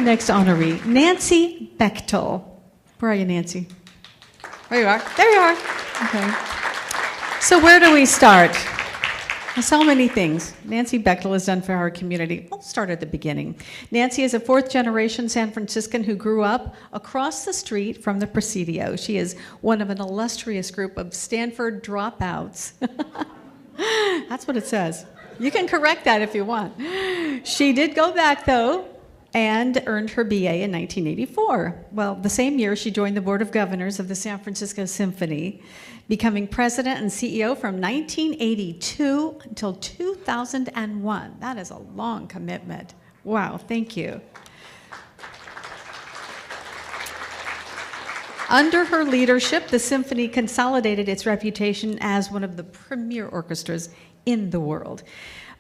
next honoree, Nancy Bechtle. Where are you, Nancy? There you are. There you are. Okay. So where do we start? So many things Nancy Bechtle has done for our community. We'll start at the beginning. Nancy is a fourth-generation San Franciscan who grew up across the street from the Presidio. She is one of an illustrious group of Stanford dropouts. That's what it says. You can correct that if you want. She did go back, though, and earned her BA in 1984. Well, the same year, she joined the Board of Governors of the San Francisco Symphony, becoming president and CEO from 1982 until 2001. That is a long commitment. Wow, thank you. Under her leadership, the symphony consolidated its reputation as one of the premier orchestras in the world.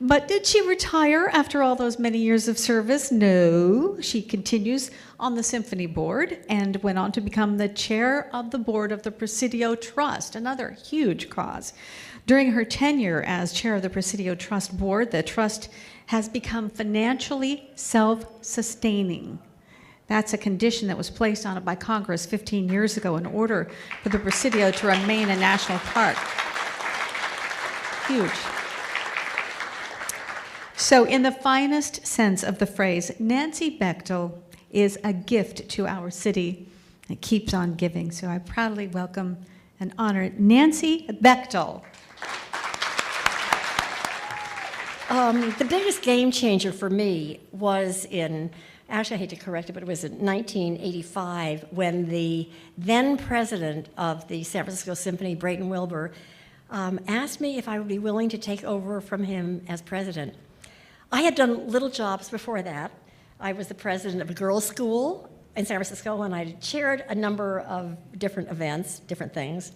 But did she retire after all those many years of service? No. She continues on the Symphony Board and went on to become the chair of the board of the Presidio Trust, another huge cause. During her tenure as chair of the Presidio Trust Board, the trust has become financially self-sustaining. That's a condition that was placed on it by Congress 15 years ago in order for the Presidio to remain a national park. Huge. So in the finest sense of the phrase, Nancy Bechtle is a gift to our city and keeps on giving. So I proudly welcome and honor Nancy Bechtle. The biggest game changer for me was actually I hate to correct it, but it was in 1985 when the then president of the San Francisco Symphony, Brayton Wilbur, asked me if I would be willing to take over from him as president. I had done little jobs before that. I was the president of a girls' school in San Francisco, and I chaired a number of different events, different things,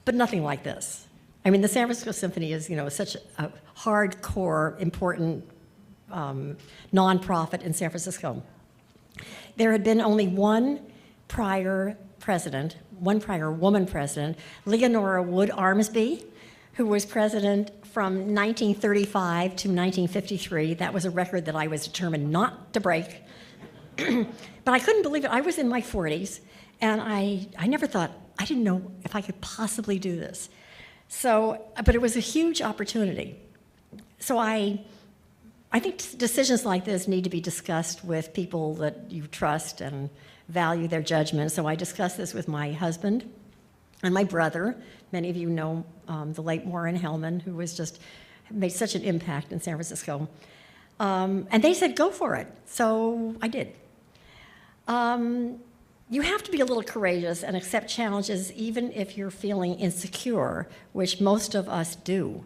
but nothing like this. I mean, the San Francisco Symphony is, such a hardcore, important nonprofit in San Francisco. There had been only one prior president, one prior woman president, Leonora Wood Armsby, who was president from 1935 to 1953. That was a record that I was determined not to break. But I couldn't believe it. I was in my 40s, and I never thought, I didn't know if I could possibly do this. But it was a huge opportunity. So I think decisions like this need to be discussed with people that you trust and value their judgment. So I discussed this with my husband and my brother. Many of you know the late Warren Hellman, who made such an impact in San Francisco. And they said, go for it. So I did. You have to be a little courageous and accept challenges even if you're feeling insecure, which most of us do.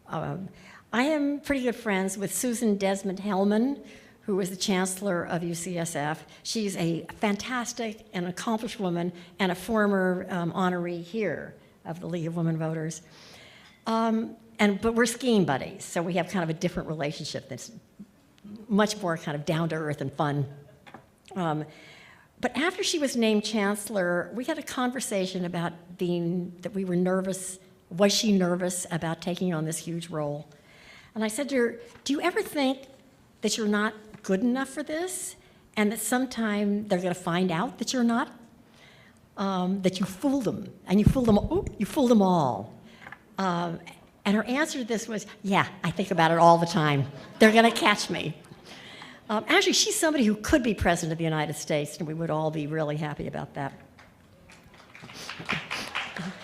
I am pretty good friends with Susan Desmond Hellman, who was the chancellor of UCSF. She's a fantastic and accomplished woman and a former honoree here of the League of Women Voters. But we're skiing buddies, so we have kind of a different relationship that's much more kind of down to earth and fun. But after she was named chancellor, we had a conversation about that we were nervous. Was she nervous about taking on this huge role? And I said to her, do you ever think that you're not good enough for this, and that sometime they're going to find out that you're not? That you fooled them, and you fooled them all. And her answer to this was, yeah, I think about it all the time. They're going to catch me. Actually, she's somebody who could be president of the United States, and we would all be really happy about that.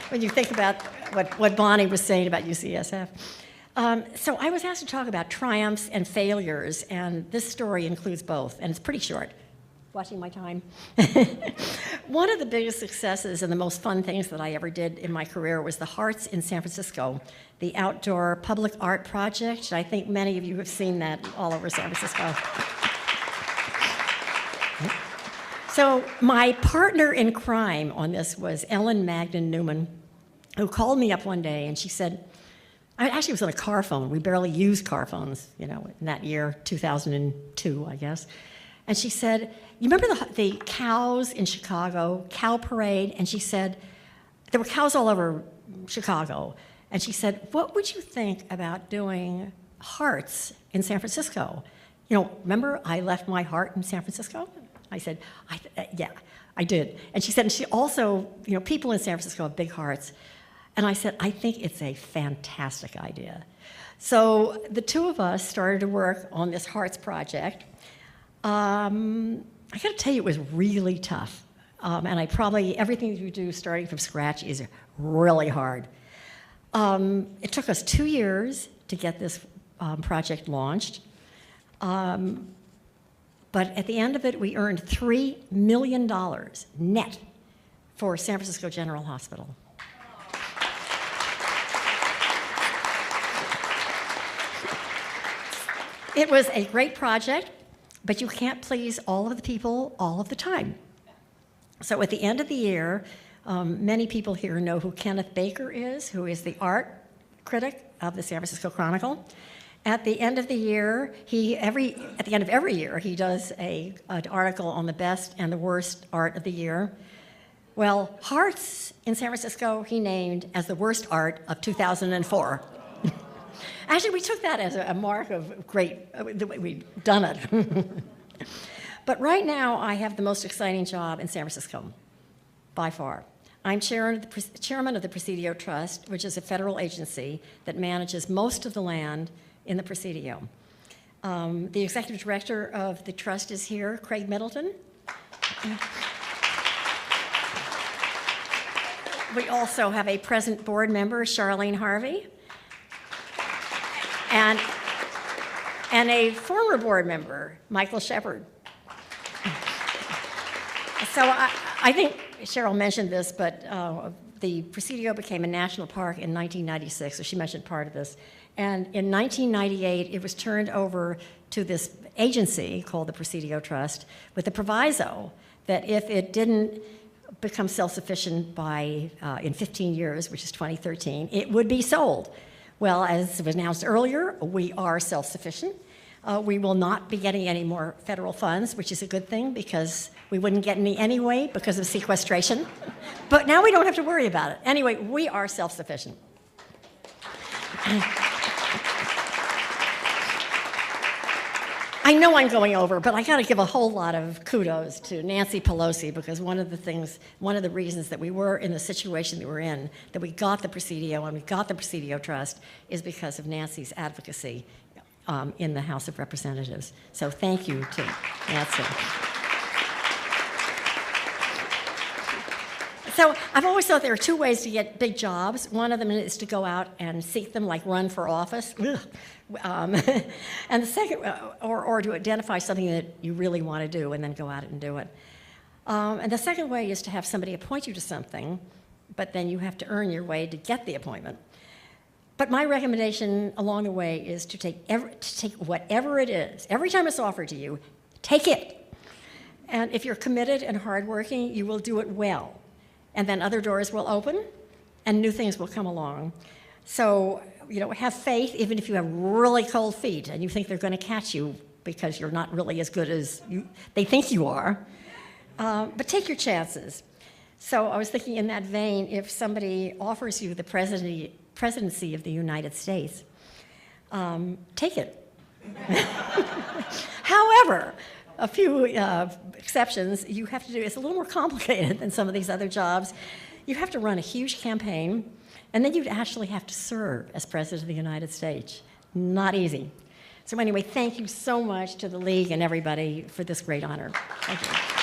When you think about what Bonnie was saying about UCSF. So I was asked to talk about triumphs and failures, and this story includes both, and it's pretty short. Watching my time. One of the biggest successes and the most fun things that I ever did in my career was the Hearts in San Francisco, the outdoor public art project. I think many of you have seen that all over San Francisco. So my partner in crime on this was Ellen Magnan Newman, who called me up one day and she said, it was on a car phone. We barely used car phones, in that year, 2002, I guess. And she said, you remember the cows in Chicago, cow parade? And she said, there were cows all over Chicago. And she said, what would you think about doing Hearts in San Francisco? remember I left my heart in San Francisco? I said, yeah, I did. And she said, and she also, people in San Francisco have big hearts. And I said, I think it's a fantastic idea. So the two of us started to work on this Hearts project. I got to tell you, it was really tough. And everything you do starting from scratch is really hard. It took us 2 years to get this project launched. But at the end of it, we earned $3 million net for San Francisco General Hospital. It was a great project, but you can't please all of the people all of the time. So at the end of the year, many people here know who Kenneth Baker is, who is the art critic of the San Francisco Chronicle. At the end of the year, at the end of every year, he does an article on the best and the worst art of the year. Well, Hearts in San Francisco, he named as the worst art of 2004. Actually, we took that as a mark of great, that we'd done it. But right now, I have the most exciting job in San Francisco, by far. I'm chairman of the Presidio Trust, which is a federal agency that manages most of the land in the Presidio. The executive director of the trust is here, Craig Middleton. We also have a present board member, Charlene Harvey, and a former board member, Michael Shepard. So I think Cheryl mentioned this, but the Presidio became a national park in 1996, so she mentioned part of this. And in 1998, it was turned over to this agency called the Presidio Trust with the proviso that if it didn't become self-sufficient in 15 years, which is 2013, it would be sold. Well, as was announced earlier, we are self-sufficient. We will not be getting any more federal funds, which is a good thing because we wouldn't get any anyway because of sequestration. But now we don't have to worry about it. Anyway, we are self-sufficient. I know I'm going over, but I got to give a whole lot of kudos to Nancy Pelosi because one of the reasons that we were in the situation that we're in, that we got the Presidio and we got the Presidio Trust, is because of Nancy's advocacy in the House of Representatives. So thank you to Nancy. So I've always thought there are two ways to get big jobs. One of them is to go out and seek them, like run for office. And the second, or to identify something that you really want to do and then go out and do it. And the second way is to have somebody appoint you to something, but then you have to earn your way to get the appointment. But my recommendation along the way is to take whatever it is. Every time it's offered to you, take it. And if you're committed and hardworking, you will do it well. And then other doors will open, and new things will come along. So, have faith, even if you have really cold feet and you think they're going to catch you because you're not really as good as they think you are. But take your chances. So I was thinking in that vein, if somebody offers you the presidency of the United States, take it. However, a few exceptions, you have to do, it's a little more complicated than some of these other jobs. You have to run a huge campaign, and then you'd actually have to serve as President of the United States. Not easy. So anyway, thank you so much to the League and everybody for this great honor. Thank you.